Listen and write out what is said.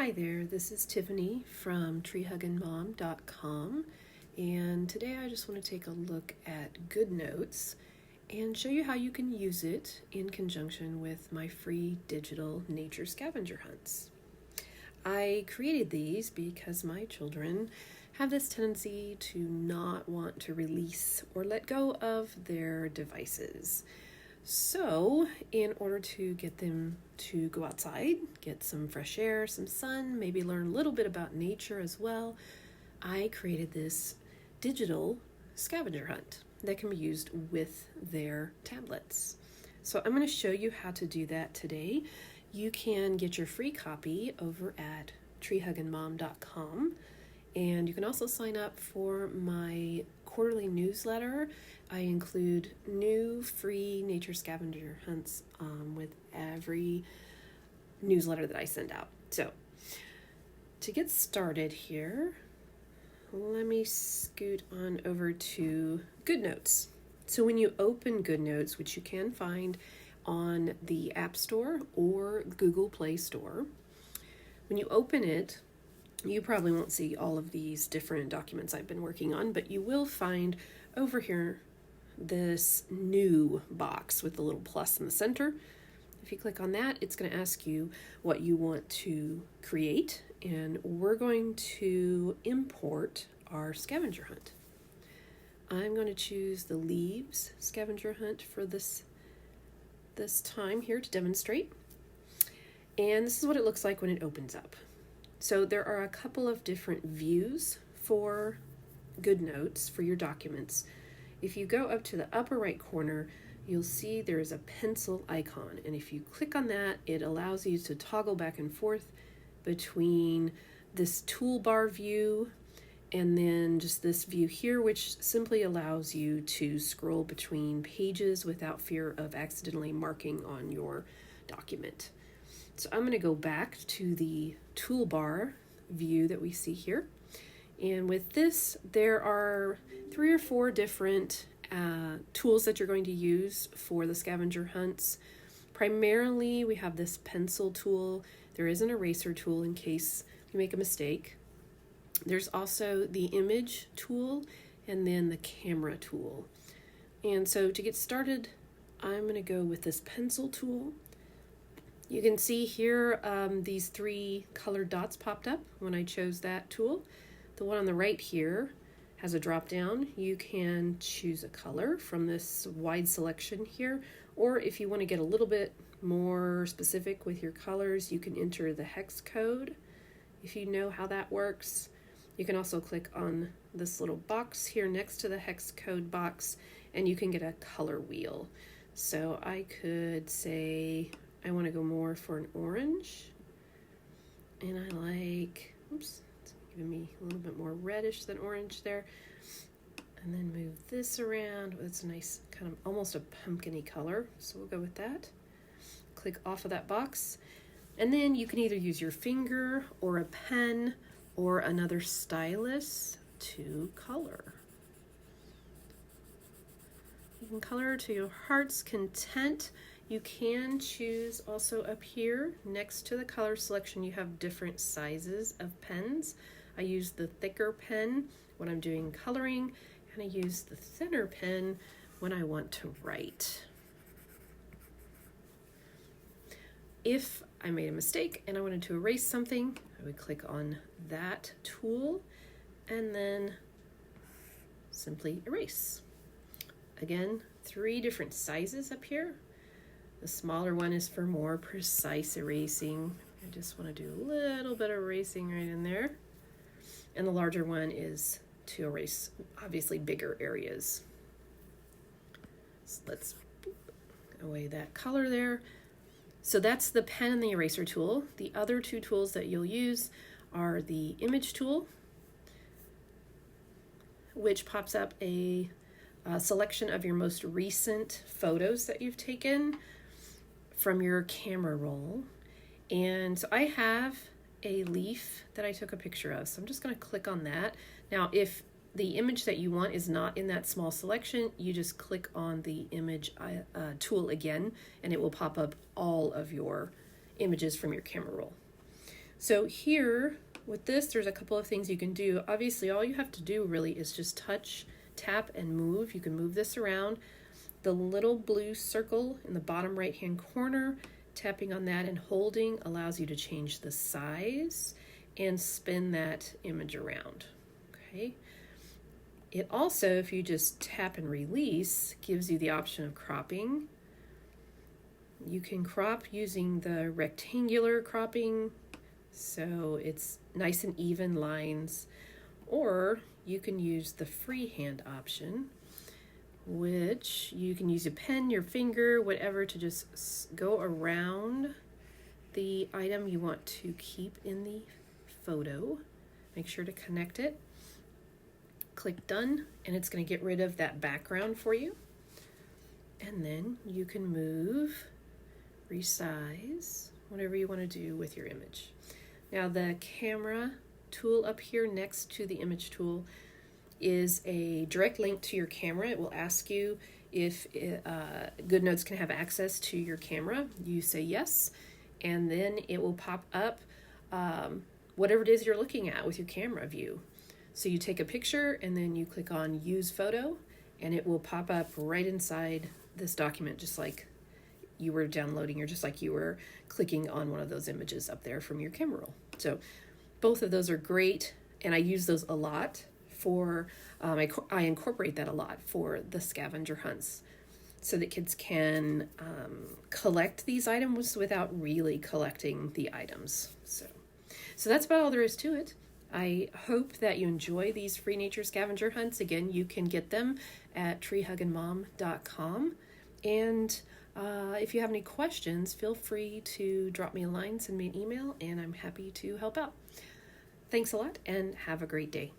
Hi there, this is Tiffany from treehugginmom.com, and today I just want to take a look at GoodNotes and show you how you can use it in conjunction with my free digital nature scavenger hunts. I created these because my children have this tendency to not want to release or let go of their devices. So, in order to get them to go outside, get some fresh air, some sun, maybe learn a little bit about nature as well, I created this digital scavenger hunt that can be used with their tablets. So I'm going to show you how to do that today. You can get your free copy over at treehugginmom.com, and you can also sign up for my quarterly newsletter. I include new free nature scavenger hunts with every newsletter that I send out. So to get started here, let me scoot on over to GoodNotes. So when you open GoodNotes, which you can find on the App Store or Google Play Store, when you open it, you probably won't see all of these different documents I've been working on, but you will find over here this new box with the little plus in the center. If you click on that, it's going to ask you what you want to create, and we're going to import our scavenger hunt. I'm going to choose the leaves scavenger hunt for this time here to demonstrate. And this is what it looks like when it opens up. So there are a couple of different views for GoodNotes for your documents. If you go up to the upper right corner, you'll see there is a pencil icon. And if you click on that, it allows you to toggle back and forth between this toolbar view and then just this view here, which simply allows you to scroll between pages without fear of accidentally marking on your document. So I'm going to go back to the toolbar view that we see here. And with this, there are 3 or 4 different tools that you're going to use for the scavenger hunts. Primarily, we have this pencil tool. There is an eraser tool in case you make a mistake. There's also the image tool and then the camera tool. And so to get started, I'm going to go with this pencil tool. You can see here these 3 colored dots popped up when I chose that tool. The one on the right here has a drop down. You can choose a color from this wide selection here, or if you want to get a little bit more specific with your colors, you can enter the hex code if you know how that works. You can also click on this little box here next to the hex code box, and you can get a color wheel. So I could say I want to go more for an orange, and I like, oops, it's giving me a little bit more reddish than orange there. And then move this around. It's a nice kind of almost a pumpkin-y color, so we'll go with that. Click off of that box, and then you can either use your finger or a pen or another stylus to color. You can color to your heart's content. You can choose also up here next to the color selection, you have different sizes of pens. I use the thicker pen when I'm doing coloring, and I use the thinner pen when I want to write. If I made a mistake and I wanted to erase something, I would click on that tool and then simply erase. Again, 3 different sizes up here. The smaller one is for more precise erasing. I just want to do a little bit of erasing right in there. And the larger one is to erase obviously bigger areas. So let's away that color there. So that's the pen and the eraser tool. The other 2 tools that you'll use are the image tool, which pops up a selection of your most recent photos that you've taken from your camera roll. And so I have a leaf that I took a picture of, so I'm just going to click on that. Now, if the image that you want is not in that small selection, you just click on the image tool again, and it will pop up all of your images from your camera roll. So here with this, there's a couple of things you can do. Obviously, all you have to do really is just touch, tap, and move. You can move this around. The little blue circle in the bottom right-hand corner, tapping on that and holding allows you to change the size and spin that image around. Okay. It also, if you just tap and release, gives you the option of cropping. You can crop using the rectangular cropping, so it's nice and even lines, or you can use the freehand option, which you can use a pen, your finger, whatever, to just go around the item you want to keep in the photo. Make sure to connect it. Click done, and it's going to get rid of that background for you. And then you can move, resize, whatever you want to do with your image. Now the camera tool up here next to the image tool is a direct link to your camera. It will ask you if GoodNotes can have access to your camera. You say yes, and then it will pop up whatever it is you're looking at with your camera view. So you take a picture and then you click on Use Photo, and it will pop up right inside this document, just like you were downloading, or just like you were clicking on one of those images up there from your camera roll. So both of those are great, and I use those a lot for, I incorporate that a lot for the scavenger hunts so that kids can collect these items without really collecting the items. So that's about all there is to it. I hope that you enjoy these free nature scavenger hunts. Again, you can get them at treehuggingmom.com. And if you have any questions, feel free to drop me a line, send me an email, and I'm happy to help out. Thanks a lot, and have a great day.